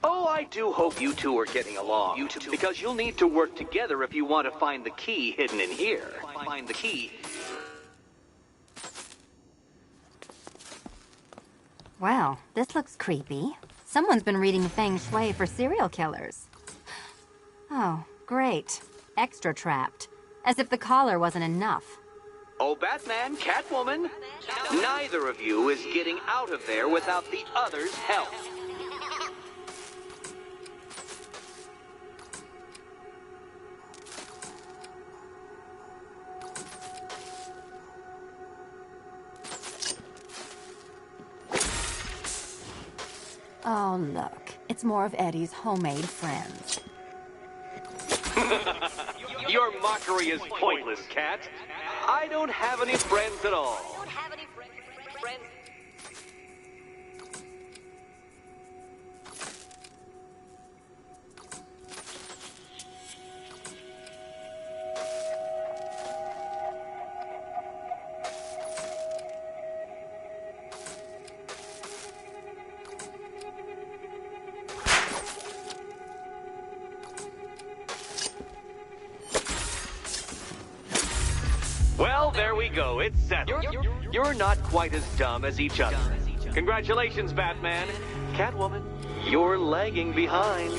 Oh, I do hope you two are getting along. Because you'll need to work together if you want to find the key hidden in here. Find the key. Well, this looks creepy. Someone's been reading Feng Shui for serial killers. Oh, great. Extra trapped. As if the collar wasn't enough. Oh, Batman, Catwoman, neither of you is getting out of there without the other's help. Oh, look. It's more of Eddie's homemade friends. Your mockery is pointless, Cat. I don't have any friends at all. Well, there we go. It's settled. You're not quite as dumb as each other. Congratulations, Batman. Catwoman, you're lagging behind.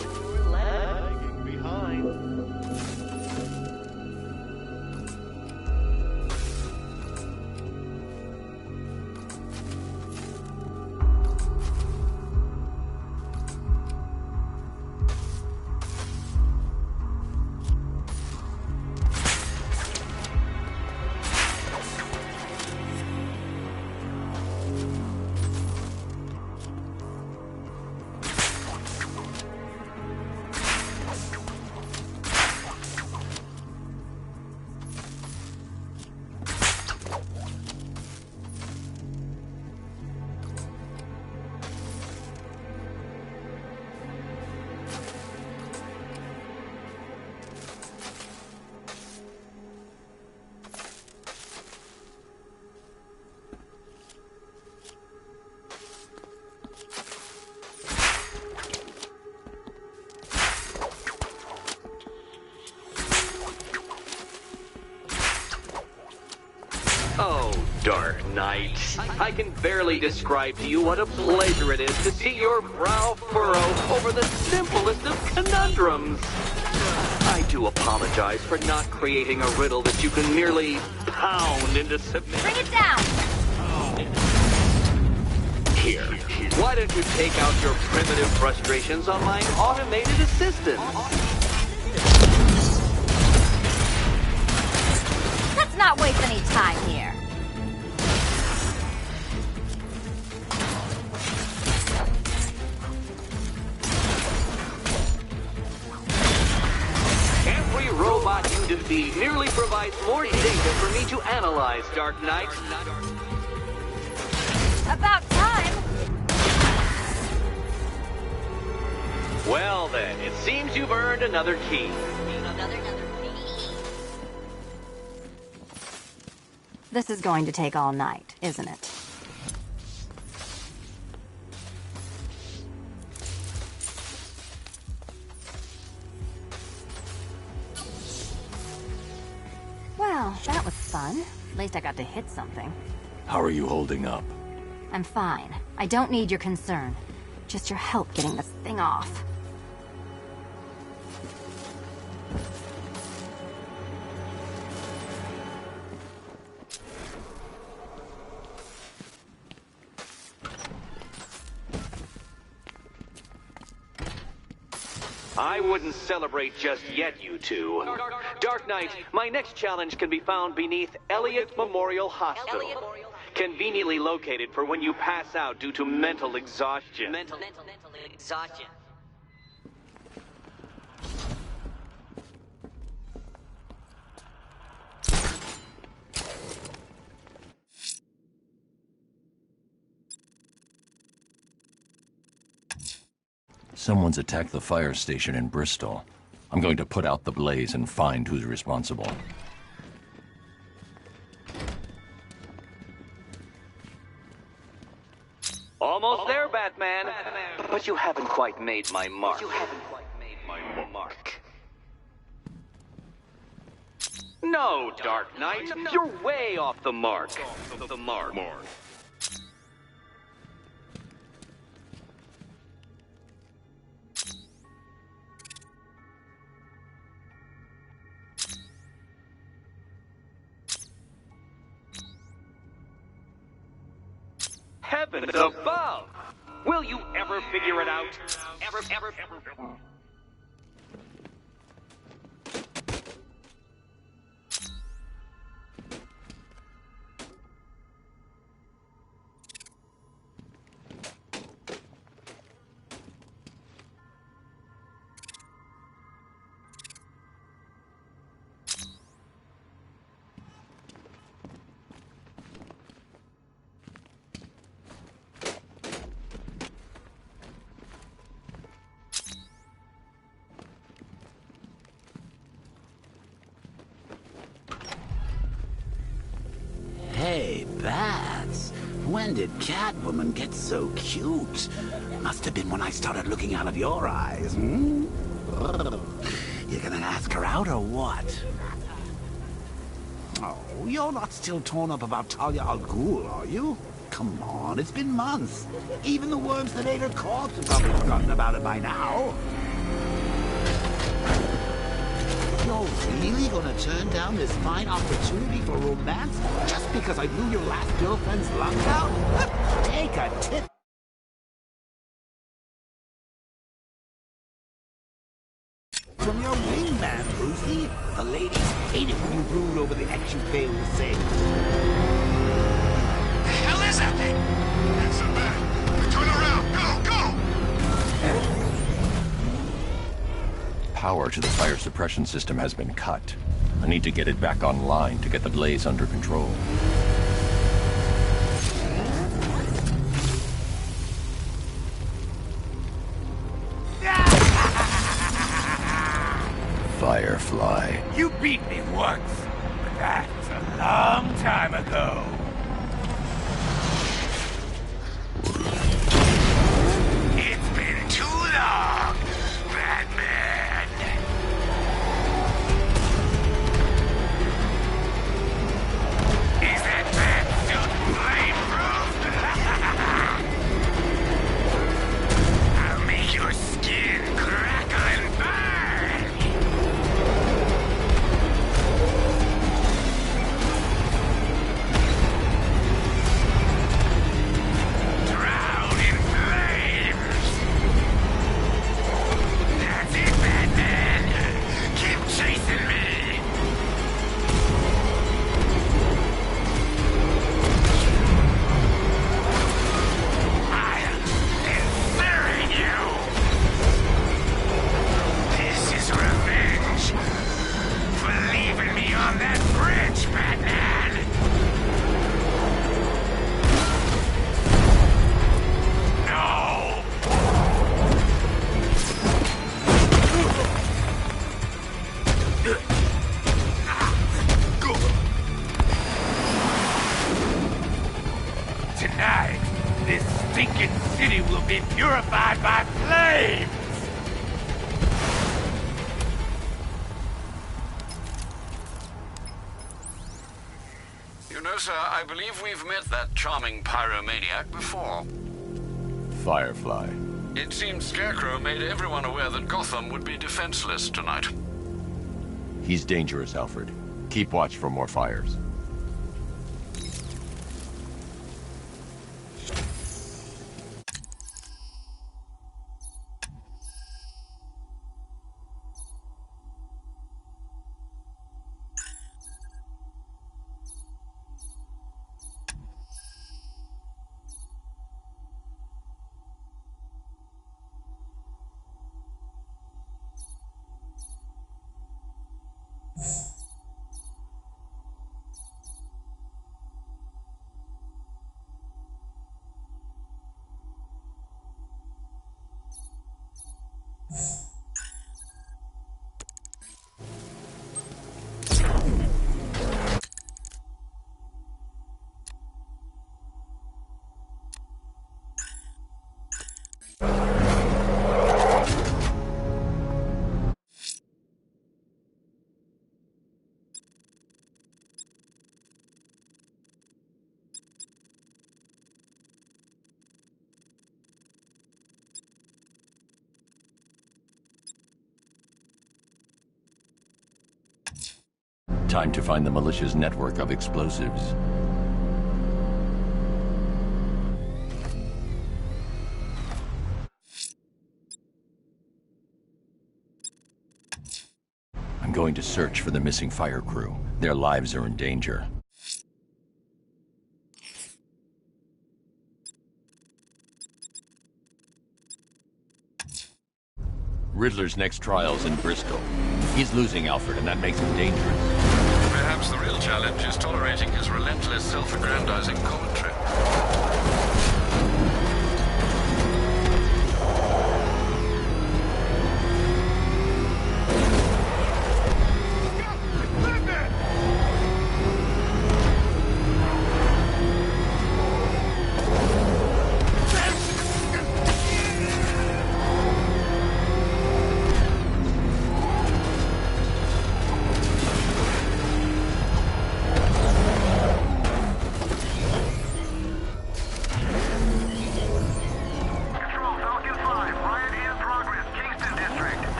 Oh, Dark Knight, I can barely describe to you what a pleasure it is to see your brow furrow over the simplest of conundrums. I do apologize for not creating a riddle that you can merely pound into submission. Bring it down! Here, why don't you take out your primitive frustrations on my automated assistant? Let's not waste any time here. Every robot you defeat merely provides more data for me to analyze, Dark Knight. About time. Well then, it seems you've earned another key. This is going to take all night, isn't it? Well, that was fun. At least I got to hit something. How are you holding up? I'm fine. I don't need your concern. Just your help getting this thing off. I wouldn't celebrate just yet, you two. Dark Knight, my next challenge can be found beneath Elliott Memorial Hospital. Conveniently located for when you pass out due to mental exhaustion. Mental exhaustion. Someone's attacked the fire station in Bristol. I'm going to put out the blaze and find who's responsible. Almost there, Batman. But you haven't quite made my mark. No, Dark Knight, you're way off the mark. Heavens above! Will you ever figure it out? Ever. Hey, Bats. When did Catwoman get so cute? Must have been when I started looking out of your eyes, hmm? You gonna ask her out or what? Oh, you're not still torn up about Talia al Ghul, are you? Come on, it's been months. Even the worms that ate her corpse have probably forgotten about it by now. You're really gonna turn down this fine opportunity for romance just because I blew your last girlfriend's lungs out? Take a tip from your wingman, Brucey. The ladies hate it when you brood over the ex you failed to save. The hell is that thing? It's a bat. Turn around. Go! Power to the fire suppression system has been cut. I need to get it back online to get the blaze under control. Firefly. You beat me once, but that's a long time ago. It's been too long, Batman. Is that bat suit flame-proof? I'll make your skin crackle and burn. Drown in flames. That's it, Batman. Keep chasing me. I'll incinerate you. This is revenge for leaving me on that bridge, Batman. No. Tonight, this stinking city will be purified by flames! You know, sir, I believe we've met that charming pyromaniac before. Firefly. It seems Scarecrow made everyone aware that Gotham would be defenseless tonight. He's dangerous, Alfred. Keep watch for more fires. Time to find the militia's network of explosives. I'm going to search for the missing fire crew. Their lives are in danger. Riddler's next trial's in Bristol. He's losing Alfred, and that makes him dangerous. Perhaps the real challenge is tolerating his relentless self-aggrandizing commentary.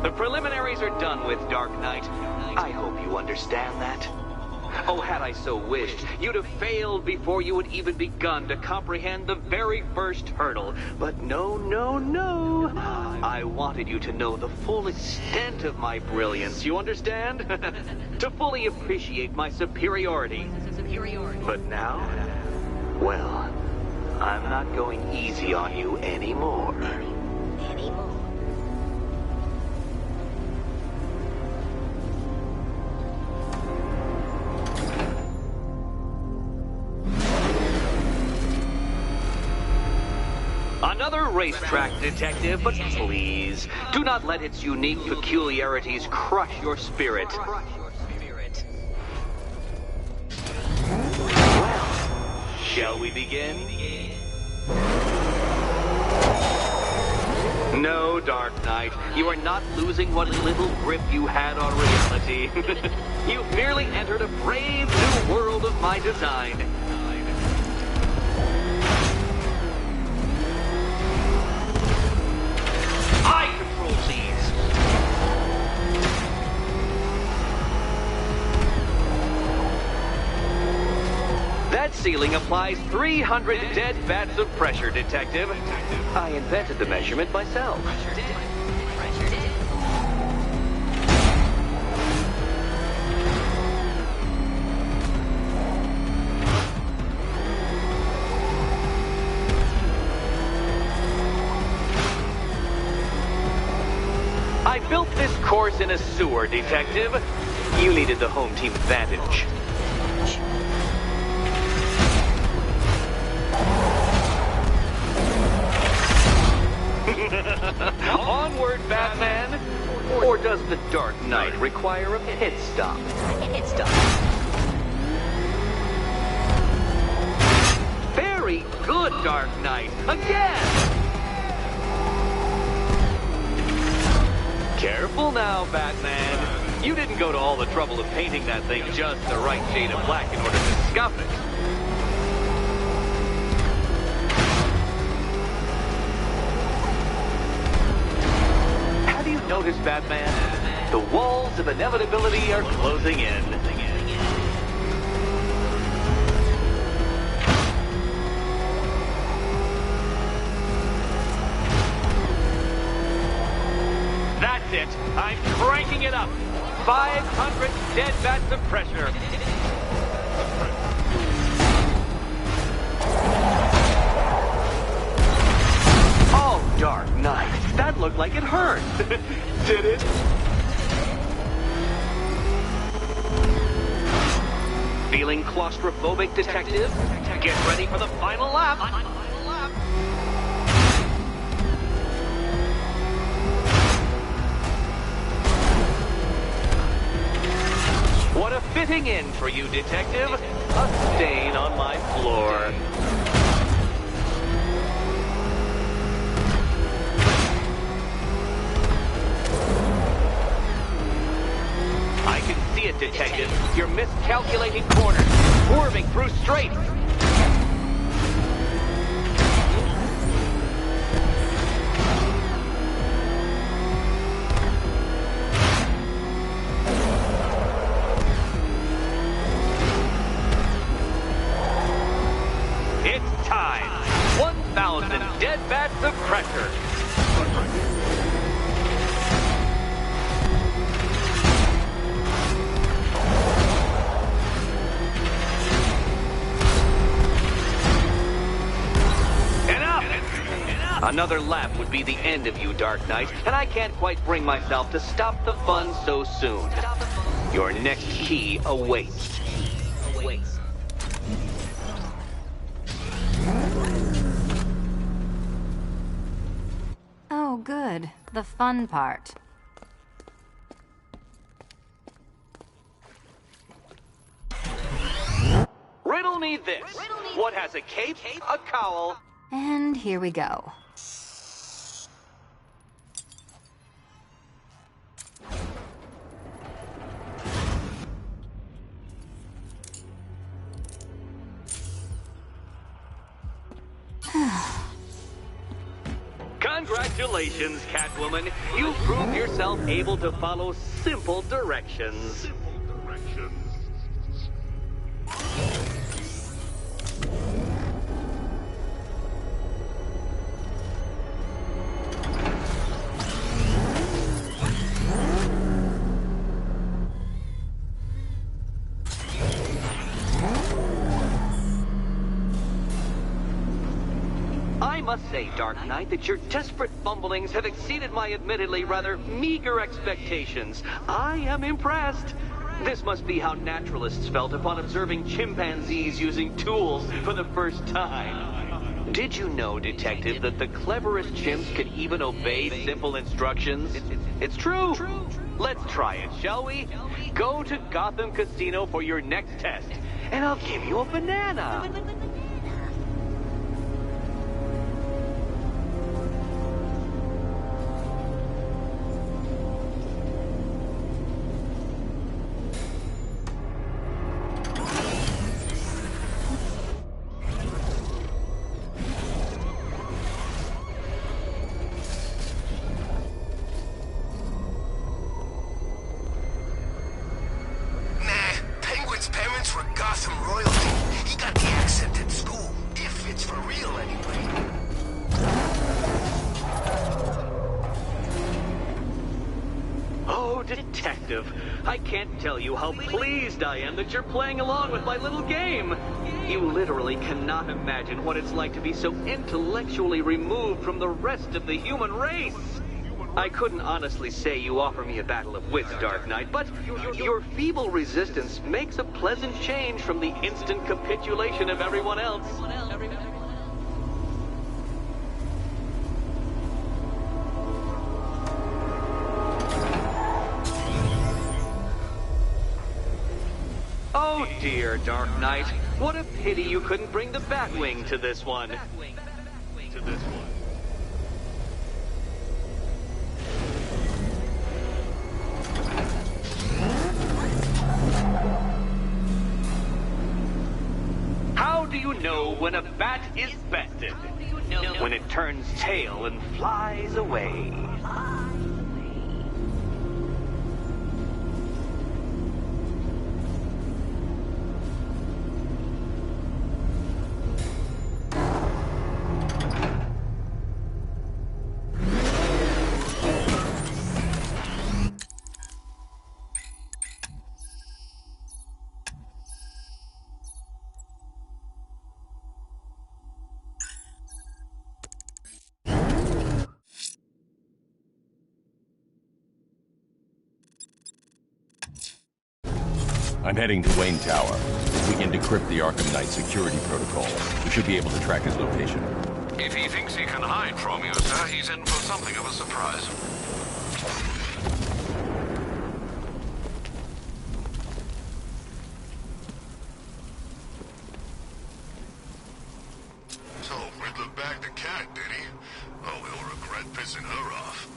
The preliminaries are done with, Dark Knight. I hope you understand that. Oh, had I so wished, you'd have failed before you had even begun to comprehend the very first hurdle. But no, no, no. I wanted you to know the full extent of my brilliance, you understand? To fully appreciate my superiority. But now, well, I'm not going easy on you anymore. Another racetrack detective, but please, do not let its unique peculiarities crush your spirit. Well, shall we begin? No, Dark Knight, you are not losing what little grip you had on reality. You've merely entered a brave new world of my design. I control these. That ceiling applies 300 dead vats of pressure, Detective. I invented the measurement myself. I built this course in a sewer, Detective. You needed the home team advantage. Onward, Batman! Or does the Dark Knight require a pit stop? Very good, Dark Knight! Again! Careful now, Batman. You didn't go to all the trouble of painting that thing just the right shade of black in order to scuff it. Have you noticed, Batman? The walls of inevitability are closing in. That's it. I'm cranking it up. 500 dead vats of pressure. Oh, Dark Knight. That looked like it hurt. Did it? Feeling claustrophobic, Detective? Get ready for the final lap. What a fitting end for you, Detective. A stain on my floor. I can see it, Detective. You're miscalculating corners, swerving through straights. Another lap would be the end of you, Dark Knight, and I can't quite bring myself to stop the fun so soon. Your next key awaits. Oh, good. The fun part. Riddle me this. What has a cape, a cowl, And here we go. Congratulations, Catwoman. You proved yourself able to follow simple directions. I must say, Dark Knight, that your desperate fumblings have exceeded my admittedly rather meager expectations. I am impressed. This must be how naturalists felt upon observing chimpanzees using tools for the first time. Did you know, Detective, that the cleverest chimps can even obey simple instructions? It's true. Let's try it, shall we? Go to Gotham Casino for your next test, and I'll give you a banana. Detective, I can't tell you how pleased I am that you're playing along with my little game. You literally cannot imagine what it's like to be so intellectually removed from the rest of the human race. I couldn't honestly say you offer me a battle of wits, Dark Knight, but your feeble resistance makes a pleasant change from the instant capitulation of everyone else. Oh dear, Dark Knight. What a pity you couldn't bring the Batwing to this one. How do you know when a bat is bested? When it turns tail and flies away. I'm heading to Wayne Tower. If we can decrypt the Arkham Knight security protocol, we should be able to track his location. If he thinks he can hide from you, sir, he's in for something of a surprise. So, Riddler bagged the cat, did he? Oh, he'll regret pissing her off.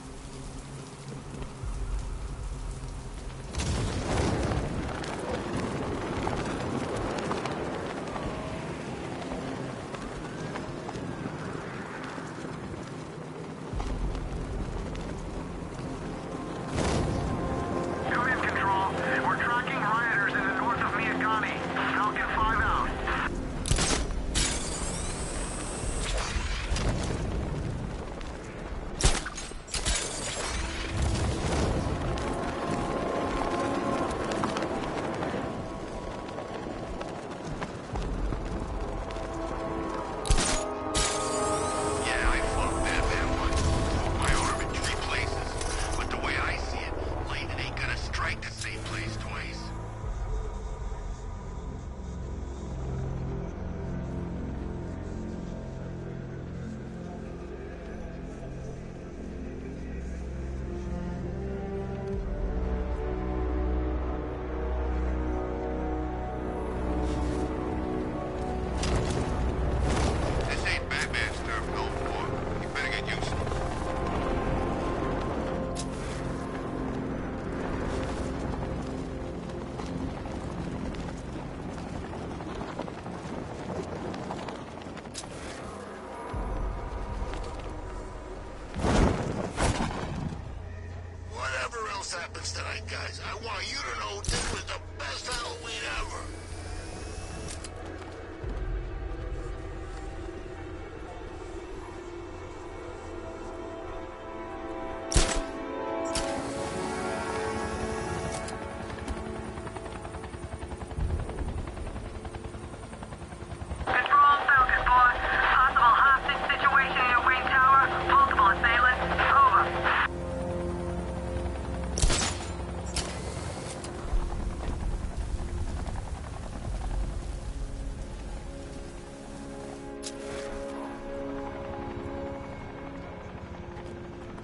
happens tonight, guys, I want you to know this was the best Halloween ever.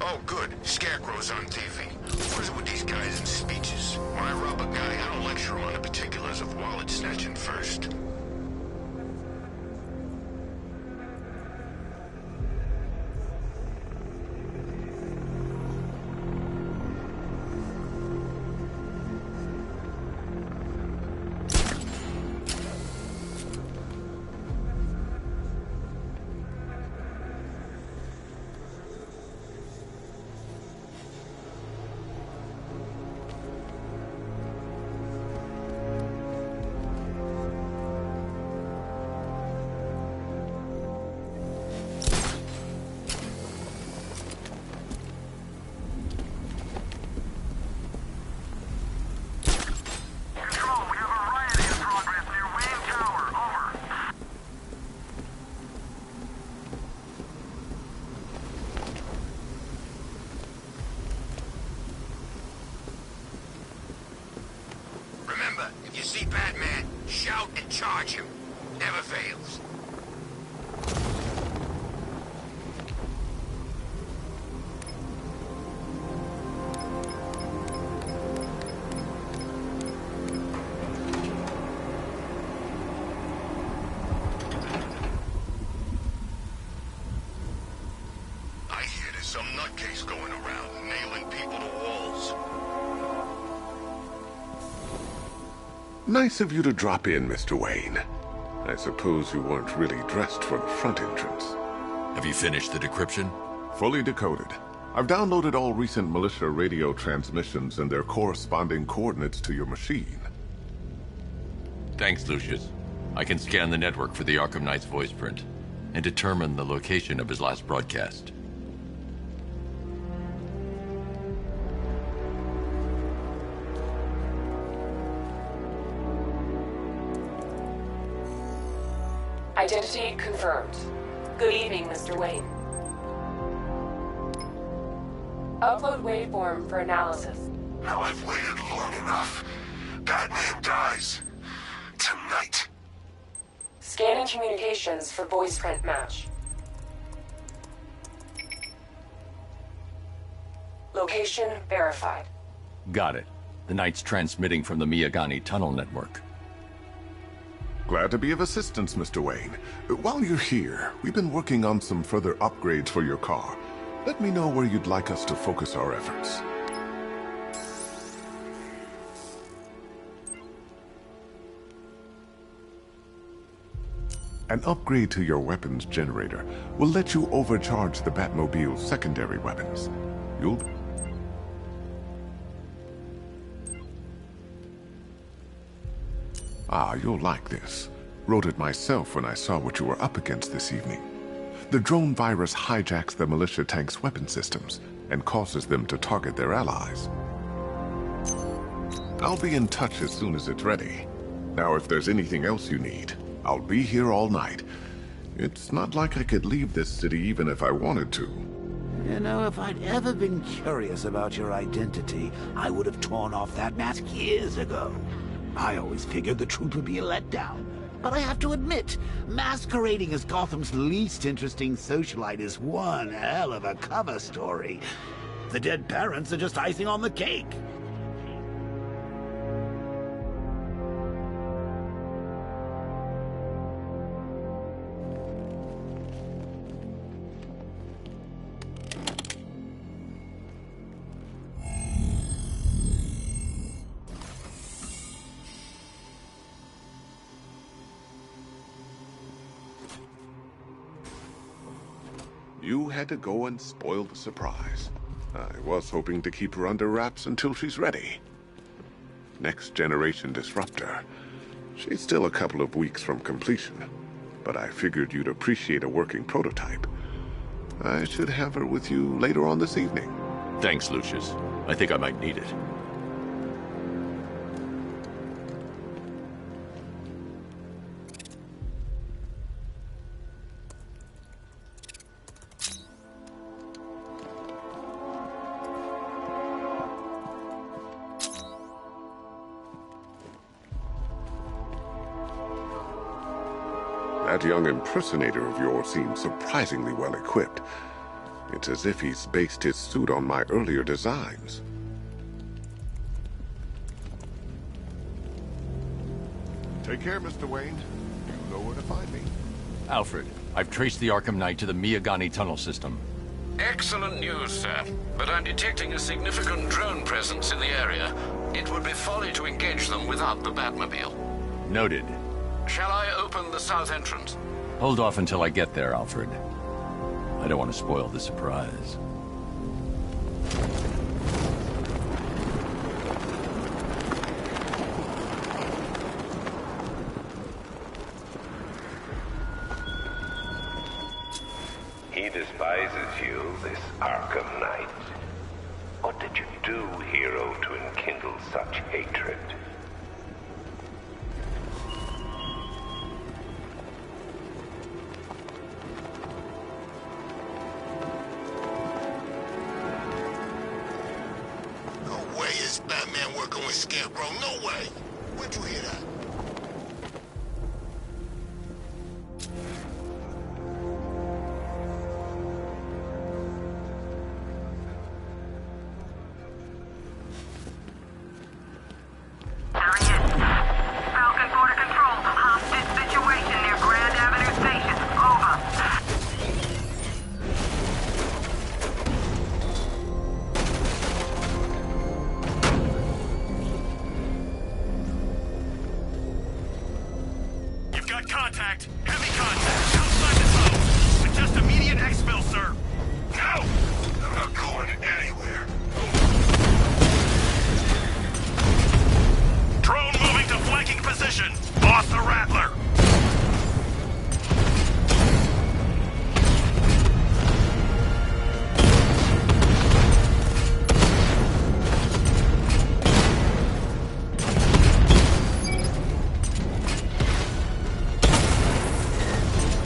Oh, good. Scarecrow's on TV. What is it with these guys and speeches? When I rob a guy, I don't lecture him on the particulars of wallet snatching first. Remember, if you see Batman, shout and charge him. Never fails. I hear there's some nutcase going around, nailing people to walls. Nice of you to drop in, Mr. Wayne. I suppose you weren't really dressed for the front entrance. Have you finished the decryption? Fully decoded. I've downloaded all recent militia radio transmissions and their corresponding coordinates to your machine. Thanks, Lucius. I can scan the network for the Arkham Knight's voice print and determine the location of his last broadcast. Identity confirmed. Good evening, Mr. Wayne. Upload waveform for analysis. Now I've waited long enough. Batman dies. Tonight. Scanning communications for voice print match. Location verified. Got it. The Knight's transmitting from the Miyagani tunnel network. Glad to be of assistance, Mr. Wayne. While you're here, we've been working on some further upgrades for your car. Let me know where you'd like us to focus our efforts. An upgrade to your weapons generator will let you overcharge the Batmobile's secondary weapons. You'll like this. Wrote it myself when I saw what you were up against this evening. The drone virus hijacks the militia tank's weapon systems and causes them to target their allies. I'll be in touch as soon as it's ready. Now, if there's anything else you need, I'll be here all night. It's not like I could leave this city even if I wanted to. You know, if I'd ever been curious about your identity, I would have torn off that mask years ago. I always figured the truth would be a letdown. But I have to admit, masquerading as Gotham's least interesting socialite is one hell of a cover story. The dead parents are just icing on the cake. You had to go and spoil the surprise. I was hoping to keep her under wraps until she's ready. Next generation disruptor. She's still a couple of weeks from completion, but I figured you'd appreciate a working prototype. I should have her with you later on this evening. Thanks, Lucius. I think I might need it. That young impersonator of yours seems surprisingly well equipped. It's as if he's based his suit on my earlier designs. Take care, Mr. Wayne. You know where to find me. Alfred, I've traced the Arkham Knight to the Miyagani tunnel system. Excellent news, sir. But I'm detecting a significant drone presence in the area. It would be folly to engage them without the Batmobile. Noted. Shall I open the south entrance? Hold off until I get there, Alfred. I don't want to spoil the surprise. He despises you, this Arkham Knight. What did you do, hero, to enkindle such hatred? No way is Batman working with Scarecrow. No way. Where'd you hear that? Falcon Border Control. Hostage situation near Grand Avenue Station. Over. You've got contact. Heavy contact. Outside the zone. With just immediate exfil, sir. No! I'm not going anywhere. Drone moving to flanking position. Lost the Rattler.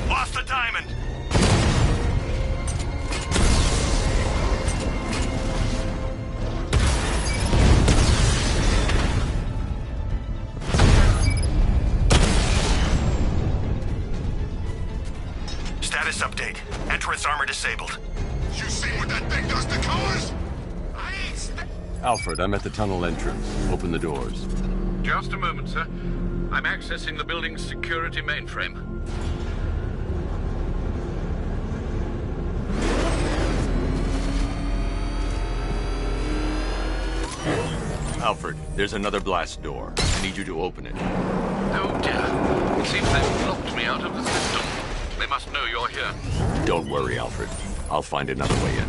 Lost the Diamond. Status update. Entrance armor disabled. You see what that thing does to cars? I ain't... Alfred, I'm at the tunnel entrance. Open the doors. Just a moment, sir. I'm accessing the building's security mainframe. Alfred, there's another blast door. I need you to open it. Oh dear. It seems they've blocked me out of the system. They must know you're here. Don't worry, Alfred. I'll find another way in.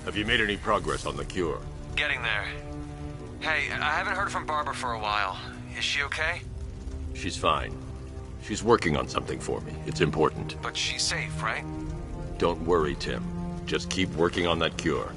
Have you made any progress on the cure? Getting there. Hey, I haven't heard from Barbara for a while. Is she okay? She's fine. She's working on something for me. It's important. But she's safe, right? Don't worry, Tim. Just keep working on that cure.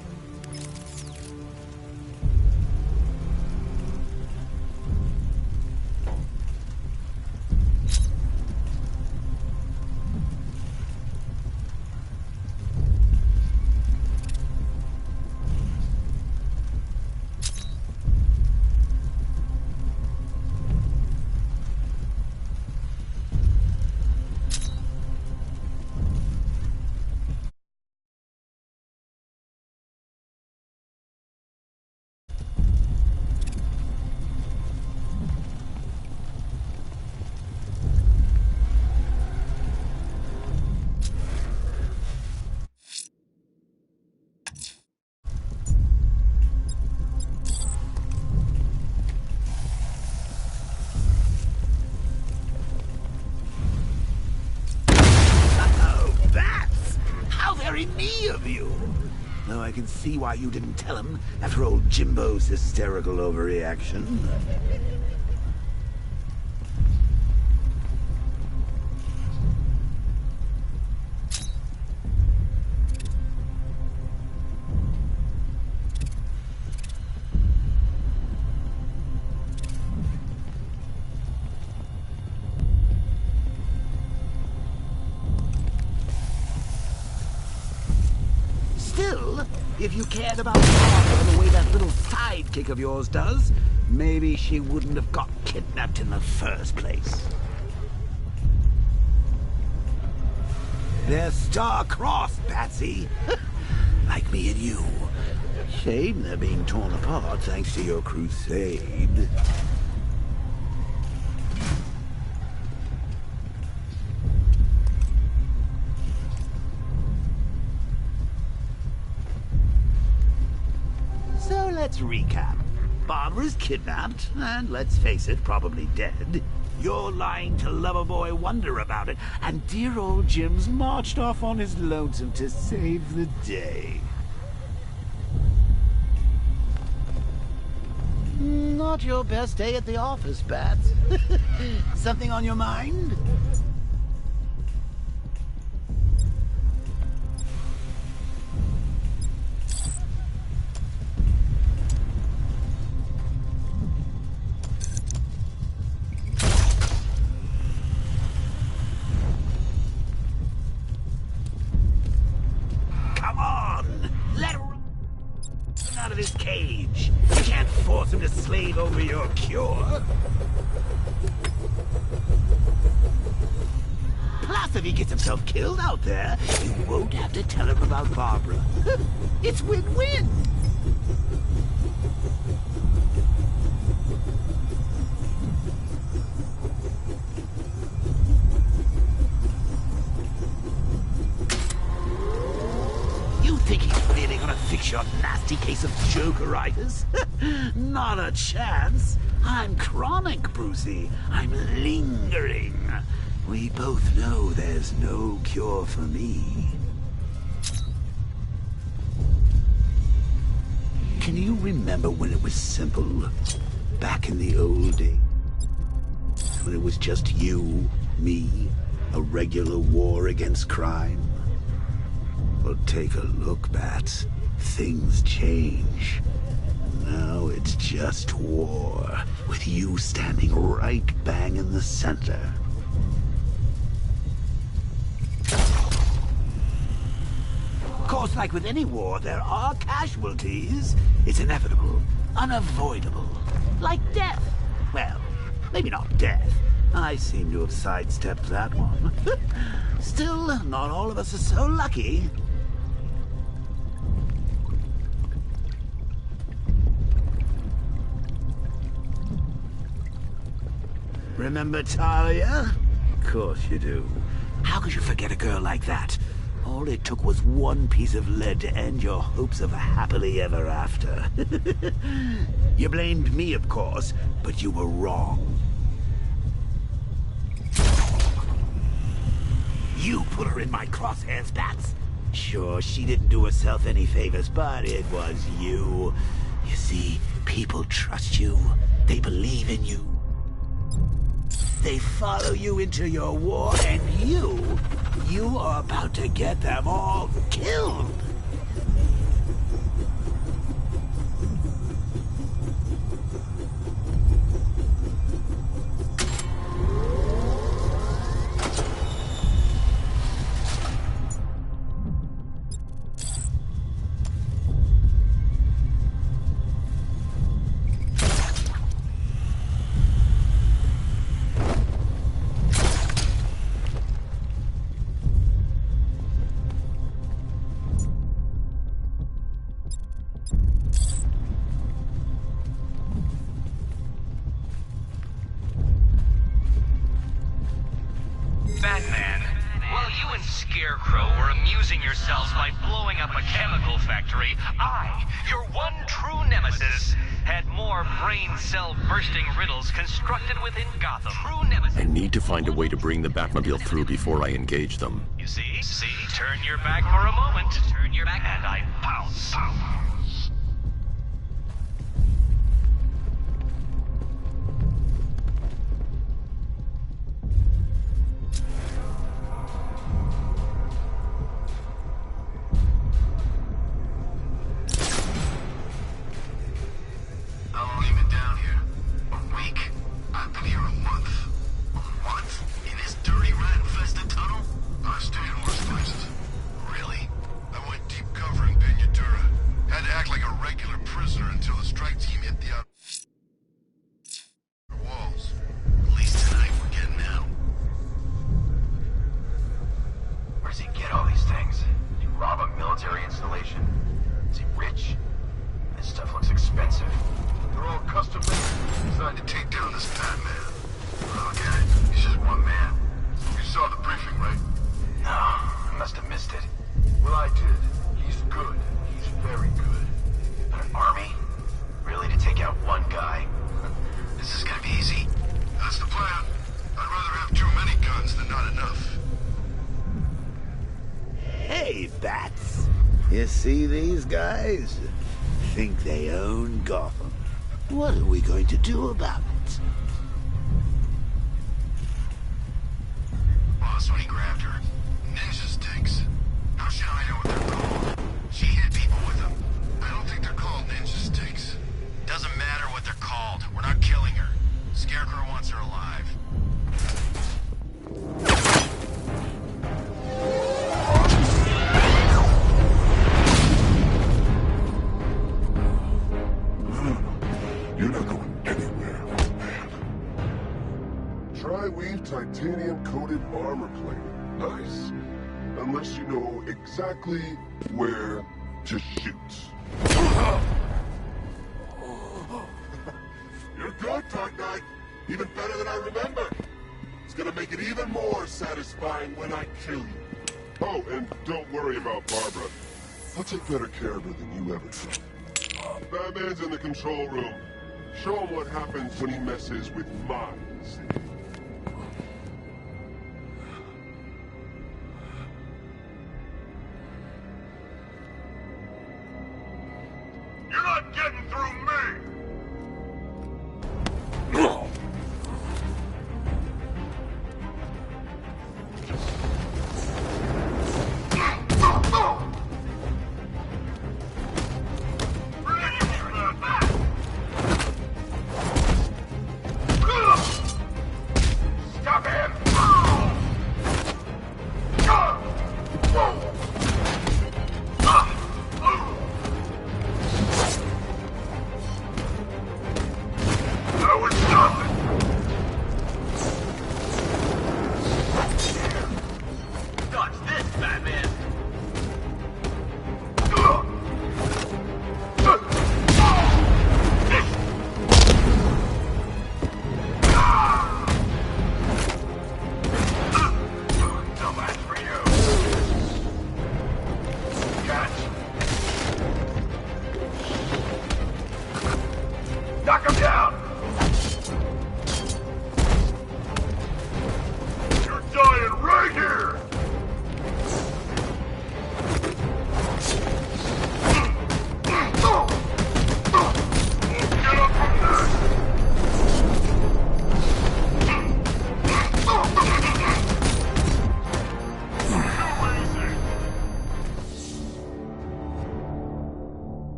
Now I can see why you didn't tell him after old Jimbo's hysterical overreaction. Still, if you cared about Barbara the way that little sidekick of yours does, maybe she wouldn't have got kidnapped in the first place. They're star-crossed, Patsy. Like me and you. Shame they're being torn apart thanks to your crusade. So let's recap. Barbara's kidnapped, and let's face it, probably dead. You're lying to Loverboy Wonder about it, and dear old Jim's marched off on his lonesome to save the day. Not your best day at the office, Bats. Something on your mind? Come on! Let him out of his cage. You can't force him to slave over your cure. Plus, if he gets himself killed out there, you won't have to tell him about Barbara. It's win-win. You think he's really gonna fix your nasty case of Jokeritis? Not a chance. I'm chronic, Brucey. I'm lingering. We both know there's no cure for me. Can you remember when it was simple? Back in the old days? When it was just you, me, a regular war against crime? Well, take a look, Bats. Things change. Now it's just war, with you standing right bang in the center. Of course, like with any war, there are casualties. It's inevitable, unavoidable. Like death. Well, maybe not death. I seem to have sidestepped that one. Still, not all of us are so lucky. Remember Talia? Of course you do. How could you forget a girl like that? All it took was one piece of lead to end your hopes of a happily ever after. You blamed me, of course, but you were wrong. You put her in my crosshairs, Bats. Sure, she didn't do herself any favors, but it was you. You see, people trust you. They believe in you. They follow you into your war, and you are about to get them all killed. Batman, while you and Scarecrow were amusing yourselves by blowing up a chemical factory, I, your one true nemesis, had more brain brain cell bursting riddles constructed within Gotham. True nemesis. I need to find a way to bring the Batmobile through before I engage them. You see? Turn your back for a moment. Turn your back, and I pounce. How long you been down here? A week? I've been here a month. A month? In this dirty rat-infested tunnel? I've stayed in worse places. Really? I went deep cover in Pinyatura. Had to act like a regular prisoner until the strike team hit the walls. At least tonight we're getting out. Where does he get all these things? Did he rob a military installation? Is he rich? This stuff looks expensive. They're all custom made, designed to take down this Batman. Look at it. He's just one man. You saw the briefing, right? No, I must have missed it. Well, I did. He's good. He's very good. An army? Really, to take out one guy? This is gonna be easy. That's the plan. I'd rather have too many guns than not enough. Hey, Bats. You see these guys? Think they own Gotham. What are we going to do about it? Boss, when he grabbed her, ninja sticks. How should I know what they're called? She hit people with them. I don't think they're called ninja sticks. Doesn't matter what they're called. We're not killing her. Scarecrow wants her alive. You're not going anywhere, old man. Tri-weave titanium-coated armor plating. Nice. Unless you know exactly where to shoot. You're good, Dark Knight. Even better than I remember. It's gonna make it even more satisfying when I kill you. Oh, and don't worry about Barbara. I'll take better care of her than you ever did. Batman's in the control room. Show him what happens when he messes with minds. You're not getting through me! Stop him! That was nothing! Dodge this, Batman! No match for you. Catch. Knock him down! You're dying right here! Get up from there!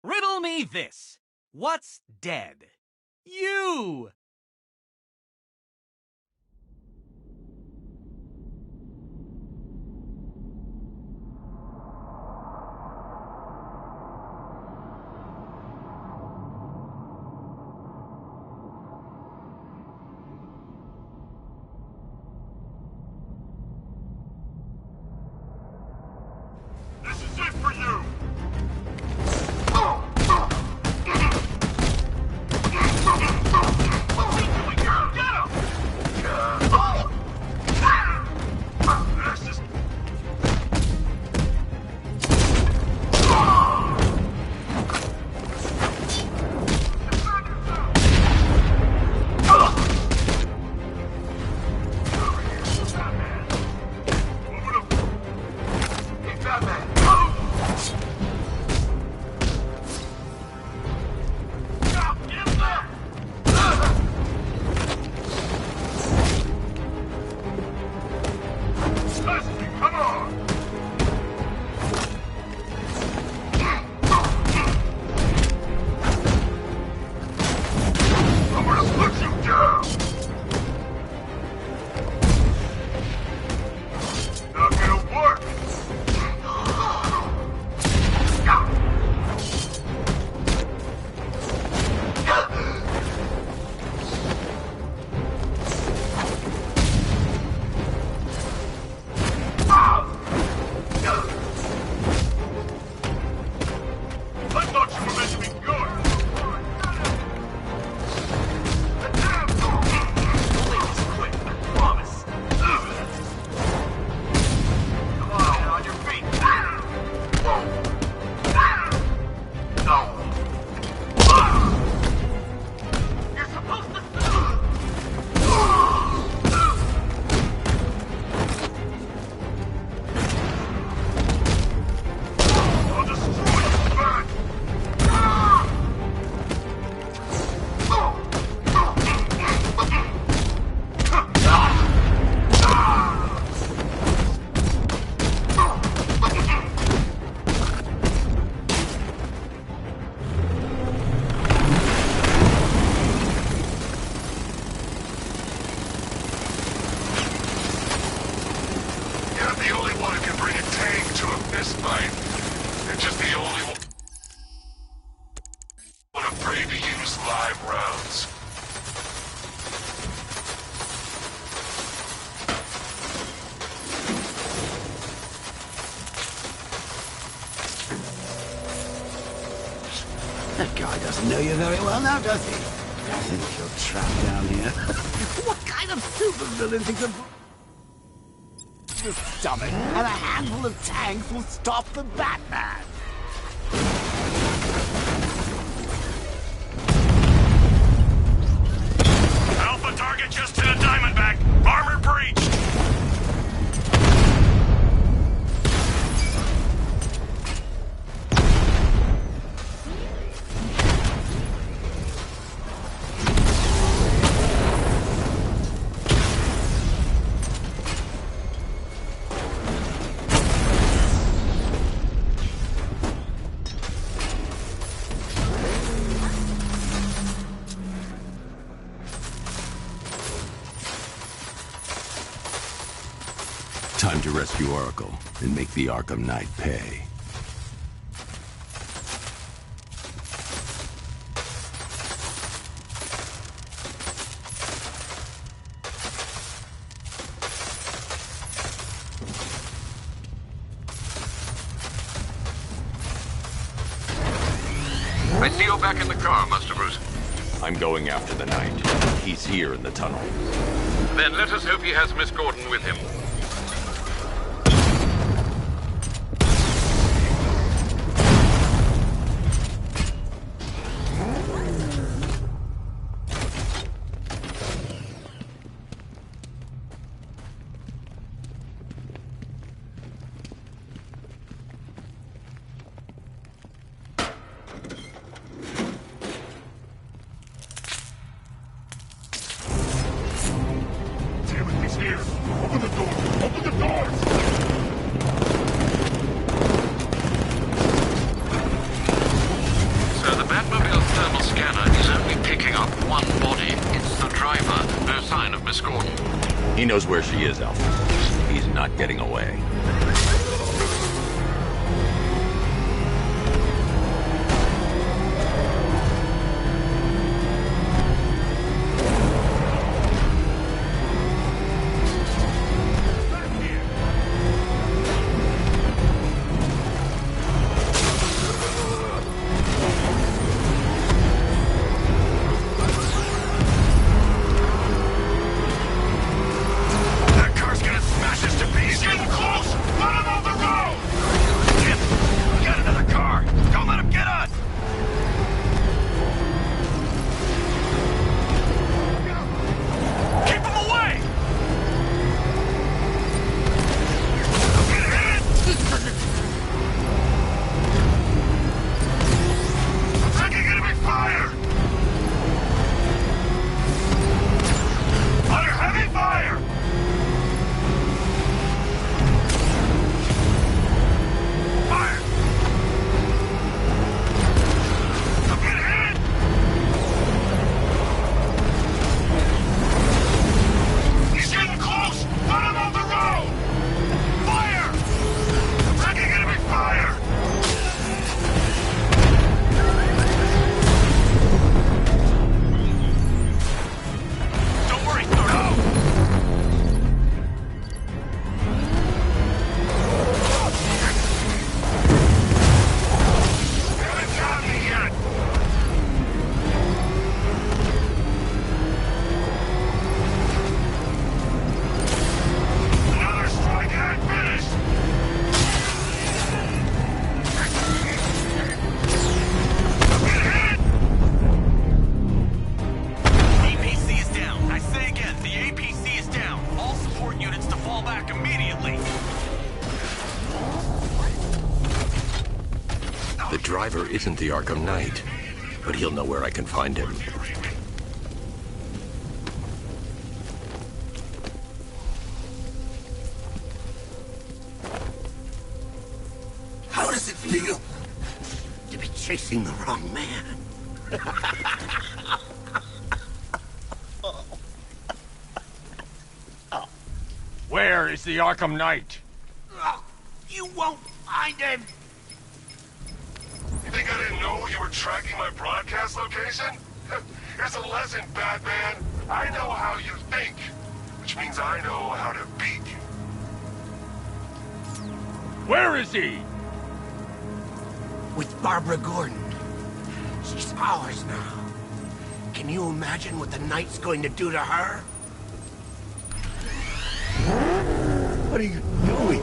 Riddle me this. What's dead? You! This is it for you! 5 rounds. That guy doesn't know you very well now, does he? I think you're trapped down here. What kind of supervillain thinks of the stomach and a handful of tanks will stop the Batman? Alpha target just hit a Diamondback. Armor breached. Time to rescue Oracle and make the Arkham Knight pay. I see you're back in the car, Master Bruce. I'm going after the Knight. He's here in the tunnel. Then let us hope he has Miss Gordon with him. He knows where she is, Alfred. He's not getting away. The driver isn't the Arkham Knight, but he'll know where I can find him. How does it feel to be chasing the wrong man? Where is the Arkham Knight? You won't find him! You think I didn't know you were tracking my broadcast location? Here's a lesson, Batman. I know how you think, which means I know how to beat you. Where is he? With Barbara Gordon. She's ours now. Can you imagine what the Knight's going to do to her? What are you doing?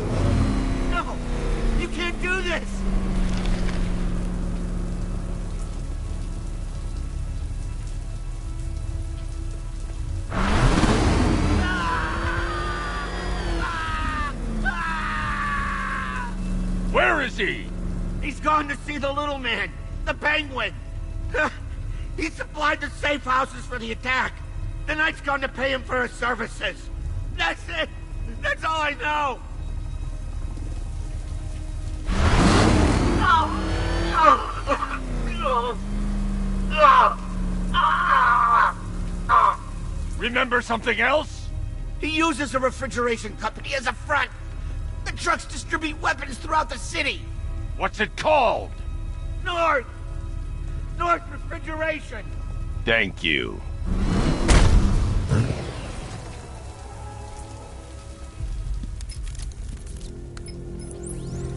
No! You can't do this! Where is he? He's gone to see the little man, the Penguin. He supplied the safe houses for the attack. The Knight's gone to pay him for his services. That's it. That's all I know. Remember something else? He uses a refrigeration company as a front. The trucks distribute weapons throughout the city. What's it called? North Refrigeration. Thank you.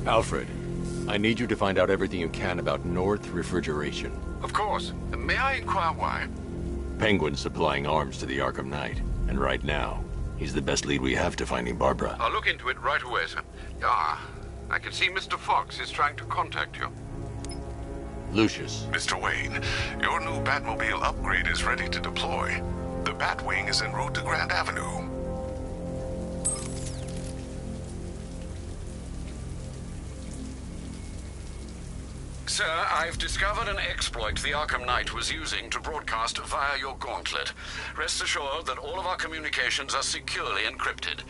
Alfred, I need you to find out everything you can about North Refrigeration. Of course. May I inquire why? Penguin's supplying arms to the Arkham Knight, and right now, he's the best lead we have to finding Barbara. I'll look into it right away, sir. Ah, I can see Mr. Fox is trying to contact you. Lucius. Mr. Wayne, your new Batmobile upgrade is ready to deploy. The Batwing is en route to Grand Avenue. Sir, I've discovered an exploit the Arkham Knight was using to broadcast via your gauntlet. Rest assured that all of our communications are securely encrypted.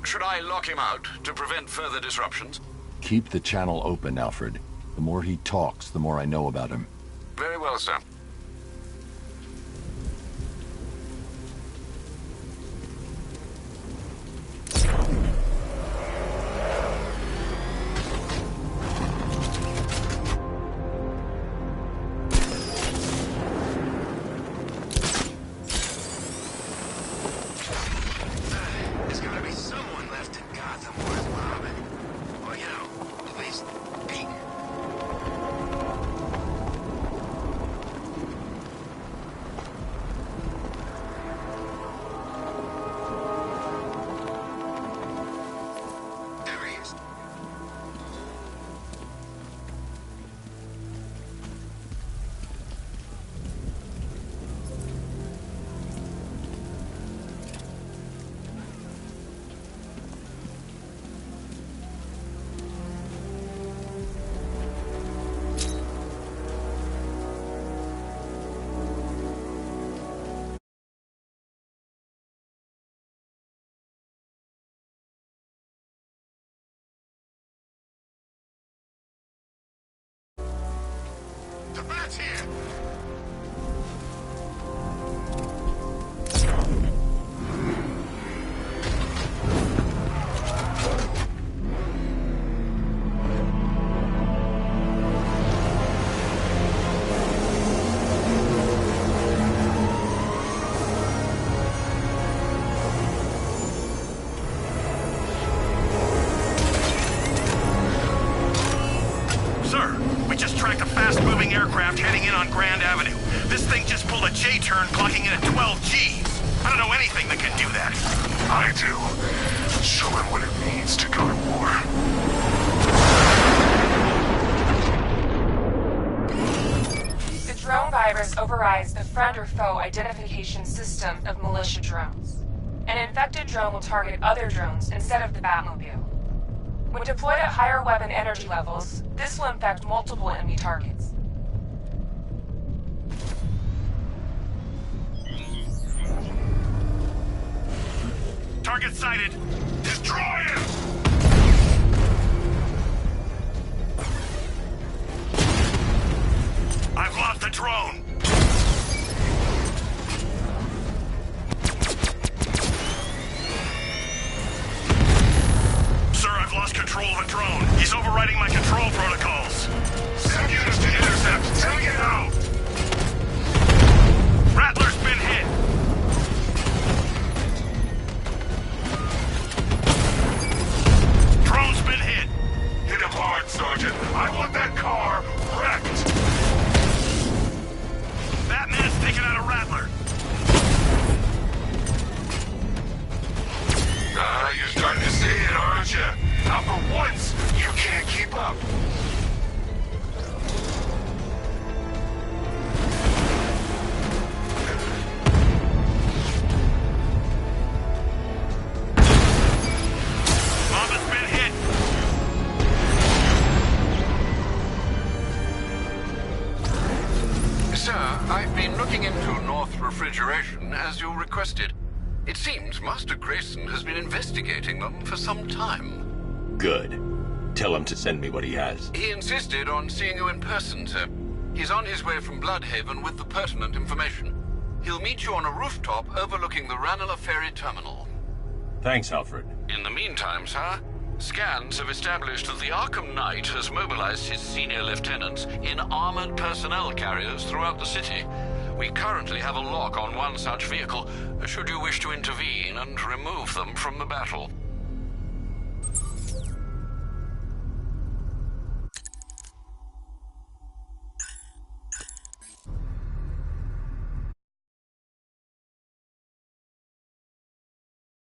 Should I lock him out to prevent further disruptions? Keep the channel open, Alfred. The more he talks, the more I know about him. Very well, sir. There's gotta be someone left in Gotham worth robbing. Or, you know, at least peek. There he is. The Bat's here! Sir, we just tracked a fast-moving aircraft heading in on Grand Avenue. This thing just pulled a J-turn, clocking in at 12 Gs. I don't know anything that can do that. I do. Show him what it means to go to war. The drone virus overrides the friend or foe identification system of militia drones. An infected drone will target other drones instead of the Batmobile. When deployed at higher weapon energy levels, this will infect multiple enemy targets. Target sighted. Destroy him! I've lost the drone. Sir, I've lost control of a drone. He's overriding my control protocols. Send units to intercept. Take it out! Sir, I've been looking into North Refrigeration as you requested. It seems Master Grayson has been investigating them for some time. Good. Tell him to send me what he has. He insisted on seeing you in person, sir. He's on his way from Bloodhaven with the pertinent information. He'll meet you on a rooftop overlooking the Ranelagh Ferry Terminal. Thanks, Alfred. In the meantime, sir, scans have established that the Arkham Knight has mobilized his senior lieutenants in armored personnel carriers throughout the city. We currently have a lock on one such vehicle, should you wish to intervene and remove them from the battle.